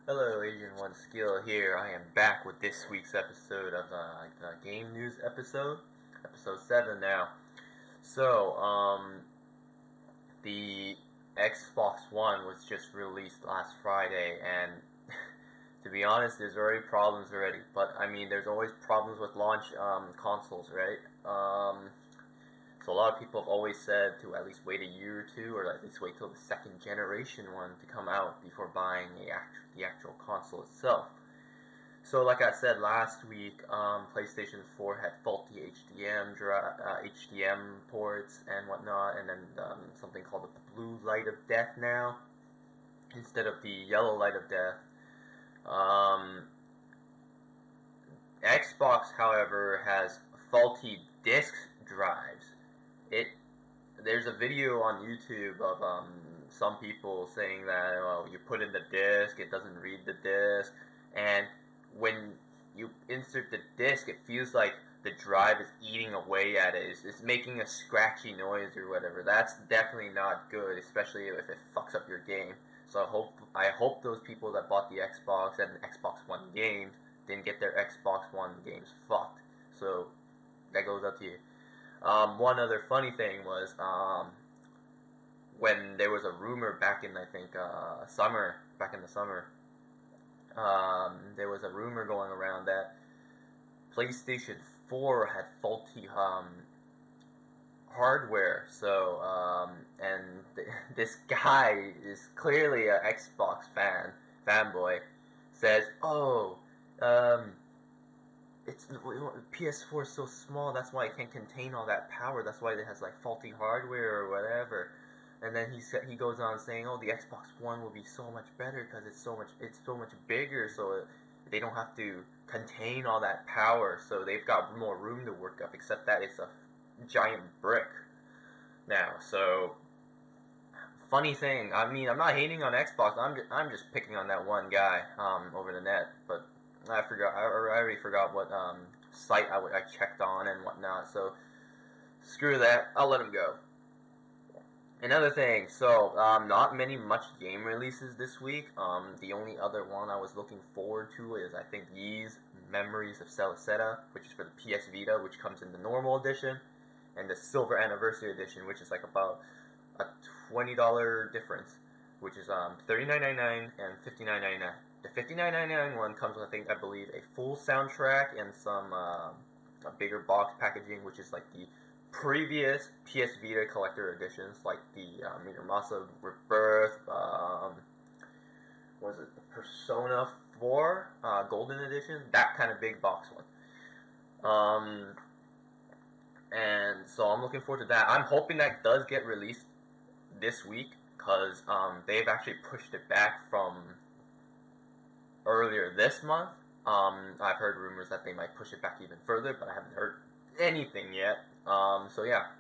Hello, Asian One Skill here. I am back with this week's episode of the game news episode 7 now. So, the Xbox One was just released last Friday, and to be honest, there's already problems already. But I mean, there's always problems with launch consoles, right? So a lot of people have always said to at least wait a year or two, or at least wait till the second generation one to come out before buying the actual console itself. So like I said last week, PlayStation 4 had faulty HDM ports and whatnot, and then something called the blue light of death now, instead of the yellow light of death. Xbox, however, has faulty disk drives. There's a video on YouTube of some people saying that you put in the disc, it doesn't read the disc, and when you insert the disc, it feels like the drive is eating away at it. It's making a scratchy noise or whatever. That's definitely not good, especially if it fucks up your game. So I hope those people that bought the Xbox and the Xbox One games didn't get their Xbox One games fucked. So that goes up to you. One other funny thing was when there was a rumor back in, I think, back in the summer, there was a rumor going around that PlayStation 4 had faulty hardware. So, and this guy is clearly an Xbox fanboy, says, "Oh, PS4 is so small, that's why it can't contain all that power. That's why it has like faulty hardware or whatever." And then he goes on saying, "Oh, the Xbox One will be so much better because it's so much bigger, so they don't have to contain all that power. So they've got more room to work up. Except that it's a giant brick now." So funny thing. I mean, I'm not hating on Xbox. I'm just picking on that one guy over the net, but. I already forgot what site I checked on and whatnot. So screw that. I'll let him go. Another thing. So not much game releases this week. The only other one I was looking forward to is I think Ys Memories of Celicetta, which is for the PS Vita, which comes in the normal edition, and the Silver Anniversary edition, which is like about a $20 difference, which is $39.99 and $59.99. The $59.99 one comes with, I believe, a full soundtrack and some a bigger box packaging, which is like the previous PS Vita collector editions, like the Muramasa Rebirth, was it the Persona 4 Golden Edition? That kind of big box one. And so I'm looking forward to that. I'm hoping that does get released this week, because they've actually pushed it back from earlier this month. I've heard rumors that they might push it back even further, but I haven't heard anything yet. So yeah.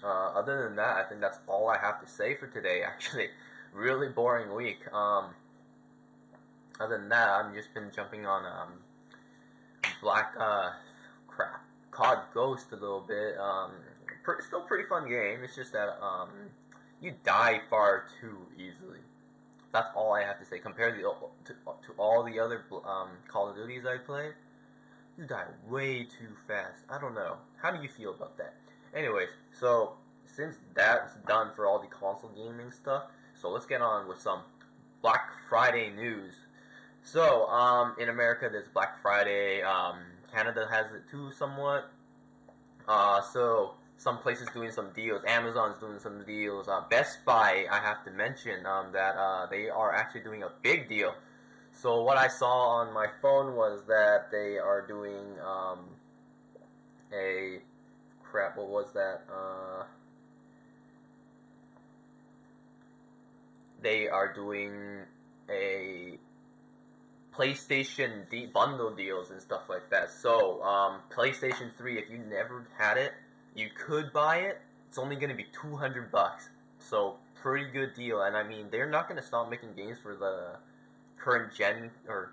Other than that, I think that's all I have to say for today, actually. Really boring week. Other than that, I've just been jumping on COD Ghost a little bit. Still pretty fun game. It's just that you die far too easily. That's all I have to say. Compared to all the other Call of Duties I play, you die way too fast. I don't know. How do you feel about that? Anyways, so since that's done for all the console gaming stuff, so let's get on with some Black Friday news. So, in America, there's Black Friday. Canada has it too, somewhat. So some places doing some deals. Amazon's doing some deals. Best Buy, I have to mention that they are actually doing a big deal. So what I saw on my phone was that they are doing what was that? They are doing a PlayStation bundle deals and stuff like that. So PlayStation 3, if you never had it, you could buy it. It's only going to be $200. So pretty good deal. And I mean, they're not going to stop making games for the current gen, or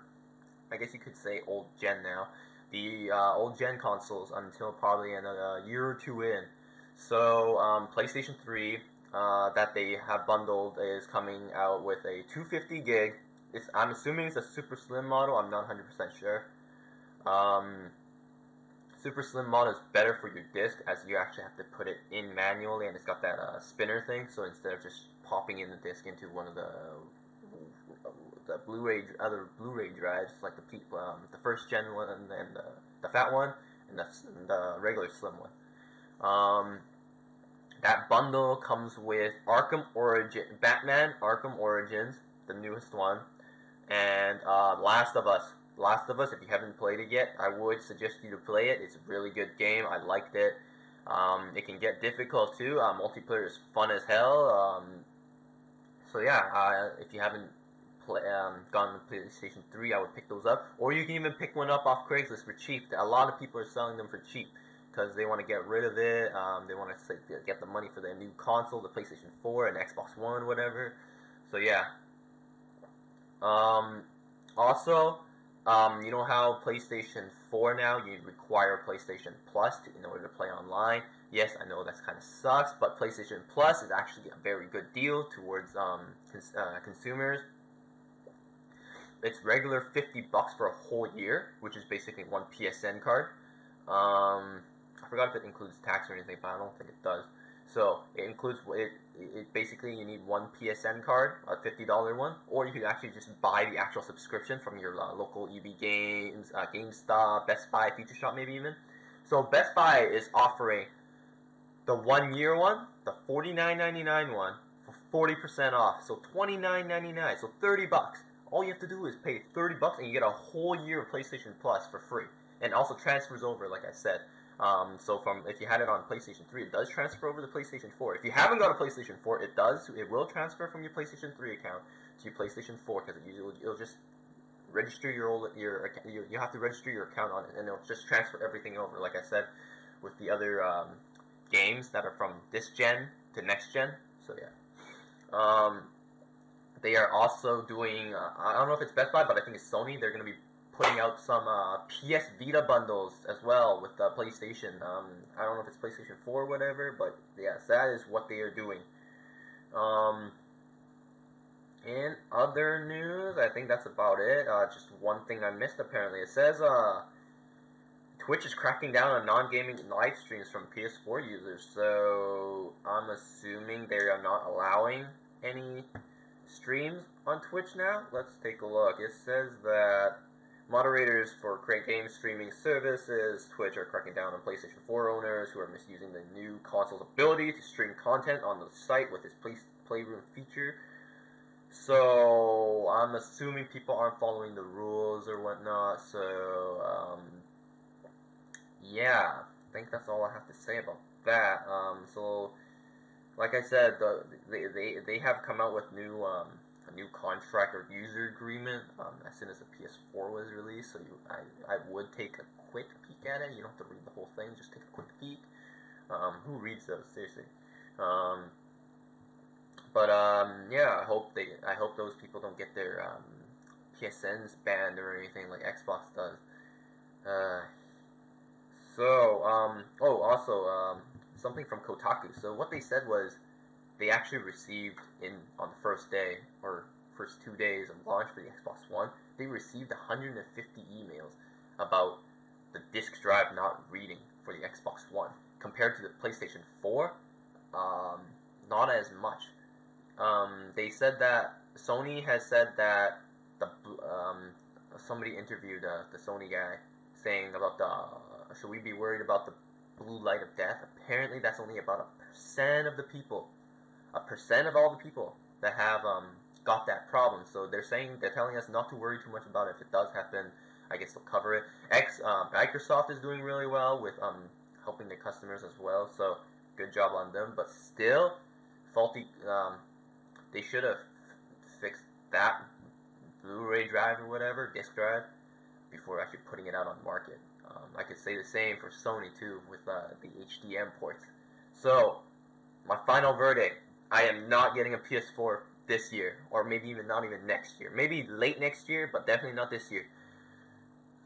I guess you could say old gen now. The old gen consoles until probably another year or two in. So PlayStation 3 that they have bundled is coming out with a 250 gig I'm assuming it's a super slim model. I'm not 100% sure. Um, Super slim model is better for your disc, as you actually have to put it in manually, and it's got that spinner thing. So instead of just popping in the disc into one of the other Blu-ray drives, like the first gen one and the fat one and the regular slim one. That bundle comes with Batman Arkham Origins, the newest one, and Last of Us. Last of Us, if you haven't played it yet, I would suggest you to play it. It's a really good game. I liked it. It can get difficult too. Multiplayer is fun as hell. So yeah, if you haven't gone to PlayStation 3, I would pick those up. Or you can even pick one up off Craigslist for cheap. A lot of people are selling them for cheap because they want to get rid of it. They want to get the money for their new console, the PlayStation 4 and Xbox One, whatever. So yeah. Also, you know how PlayStation 4 now, you require PlayStation Plus in order to play online? Yes, I know that kind of sucks, but PlayStation Plus is actually a very good deal towards consumers. It's regular $50 for a whole year, which is basically one PSN card. I forgot if it includes tax or anything, but I don't think it does. So it includes it basically you need one PSN card, a $50 one, or you could actually just buy the actual subscription from your local EB Games, GameStop, Best Buy, Future Shop, maybe even. So Best Buy is offering the 1 year one, the $49.99 one, for 40% off. So $29.99, so $30. All you have to do is pay $30 and you get a whole year of PlayStation Plus for free. And also transfers over, like I said. So if you had it on PlayStation 3, it does transfer over to PlayStation 4. If you haven't got a PlayStation 4, it will transfer from your PlayStation 3 account to your PlayStation 4 because it'll just register you have to register your account on it, and it'll just transfer everything over. Like I said, with the other games that are from this gen to next gen. So yeah. They are also doing, I don't know if it's Best Buy, but I think it's Sony. They're going to be putting out some PS Vita bundles as well with PlayStation. I don't know if it's PlayStation 4 or whatever, but yes, that is what they are doing. In other news, I think that's about it. Just one thing I missed apparently. It says Twitch is cracking down on non-gaming live streams from PS4 users, so I'm assuming they are not allowing any streams on Twitch now. Let's take a look. It says that moderators for game streaming services, Twitch, are cracking down on PlayStation 4 owners who are misusing the new console's ability to stream content on the site with its Playroom feature. So I'm assuming people aren't following the rules or whatnot. So yeah, I think that's all I have to say about that. So like I said, they have come out with a new contract or user agreement as soon as the PS4 was released. So I would take a quick peek at it. You don't have to read the whole thing. Just take a quick peek. Who reads those, seriously? Yeah, I hope those people don't get their PSNs banned or anything like Xbox does. Something from Kotaku. So what they said was they actually received on the first day or first 2 days of launch for the Xbox One, they received 150 emails about the disk drive not reading for the Xbox One compared to the PlayStation 4. Not as much. They said that Sony has said that somebody interviewed the Sony guy saying about should we be worried about the blue light of death? Apparently that's only about 1% of the people, 1% of all the people that have got that problem. So they're telling us not to worry too much about it. If it does happen, I guess they'll cover it. Microsoft is doing really well with helping their customers as well. So good job on them. But still, faulty. They should have fixed that Blu-ray drive or whatever, disc drive, before actually putting it out on market. I could say the same for Sony too with the HDM ports. So, my final verdict, I am not getting a PS4 this year, or maybe even not even next year. Maybe late next year, but definitely not this year.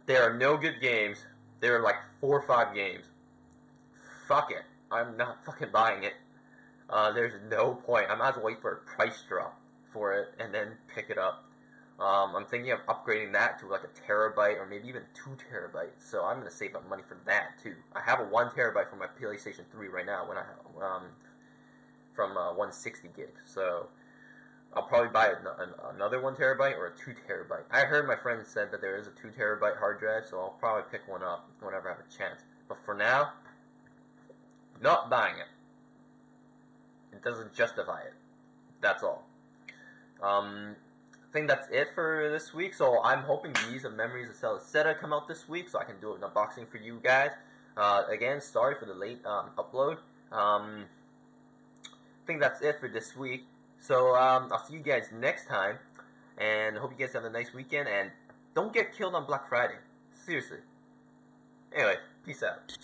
There are no good games. There are like 4 or 5 games. Fuck it. I'm not fucking buying it. There's no point. I might as well wait for a price drop for it and then pick it up. I'm thinking of upgrading that to like a terabyte or maybe even 2 terabytes. So I'm gonna save up money for that too. I have a 1 terabyte for my PlayStation 3 right now when I have from 160 gigs. So I'll probably buy another 1 terabyte or a 2 terabyte. I heard my friend said that there is a 2 terabyte hard drive, so I'll probably pick one up whenever I have a chance. But for now, not buying it. It doesn't justify it. That's all. I think that's it for this week. So I'm hoping Bees of Memories of Celestetta come out this week, so I can do an unboxing for you guys. Again, sorry for the late upload. I think that's it for this week. So I'll see you guys next time, and hope you guys have a nice weekend, and don't get killed on Black Friday. Seriously. Anyway, peace out.